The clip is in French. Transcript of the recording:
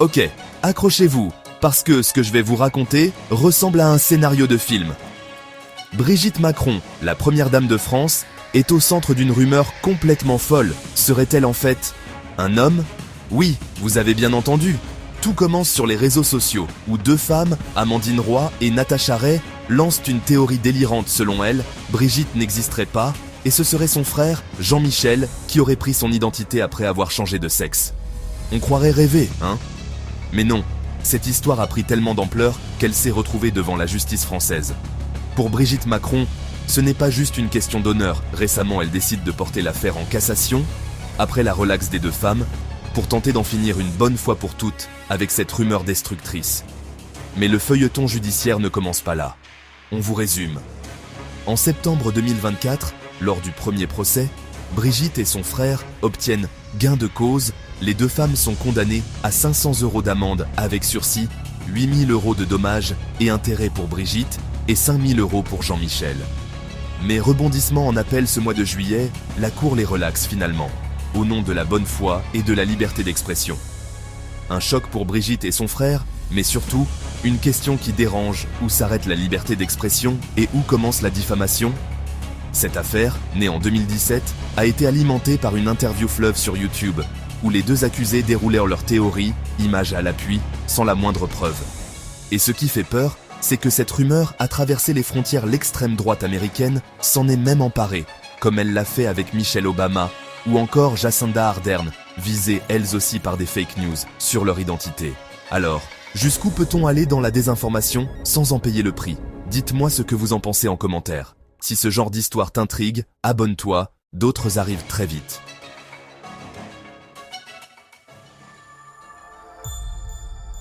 Ok, accrochez-vous, parce que ce que je vais vous raconter ressemble à un scénario de film. Brigitte Macron, la première dame de France, est au centre d'une rumeur complètement folle. Serait-elle en fait un homme? Oui, vous avez bien entendu. Tout commence sur les réseaux sociaux, où deux femmes, Amandine Roy et Natacha Ray, lancent une théorie délirante selon elles. Brigitte n'existerait pas, et ce serait son frère, Jean-Michel, qui aurait pris son identité après avoir changé de sexe. On croirait rêver, hein? Mais non, cette histoire a pris tellement d'ampleur qu'elle s'est retrouvée devant la justice française. Pour Brigitte Macron, ce n'est pas juste une question d'honneur. Récemment, elle décide de porter l'affaire en cassation, après la relaxe des deux femmes, pour tenter d'en finir une bonne fois pour toutes avec cette rumeur destructrice. Mais le feuilleton judiciaire ne commence pas là. On vous résume. En septembre 2024, lors du premier procès, Brigitte et son frère obtiennent gain de cause. Les deux femmes sont condamnées à 500 € d'amende avec sursis, 8 000 € de dommages et intérêts pour Brigitte et 5 000 € pour Jean-Michel. Mais rebondissement en appel ce mois de juillet, la Cour les relaxe finalement, au nom de la bonne foi et de la liberté d'expression. Un choc pour Brigitte et son frère, mais surtout, une question qui dérange: où s'arrête la liberté d'expression et où commence la diffamation? Cette affaire, née en 2017, a été alimentée par une interview fleuve sur YouTube, où les deux accusés déroulèrent leur théorie, images à l'appui, sans la moindre preuve. Et ce qui fait peur, c'est que cette rumeur a traversé les frontières. L'extrême droite américaine s'en est même emparée, comme elle l'a fait avec Michelle Obama, ou encore Jacinda Ardern, visées elles aussi par des fake news sur leur identité. Alors, jusqu'où peut-on aller dans la désinformation sans en payer le prix? Dites-moi ce que vous en pensez en commentaire. Si ce genre d'histoire t'intrigue, abonne-toi, d'autres arrivent très vite.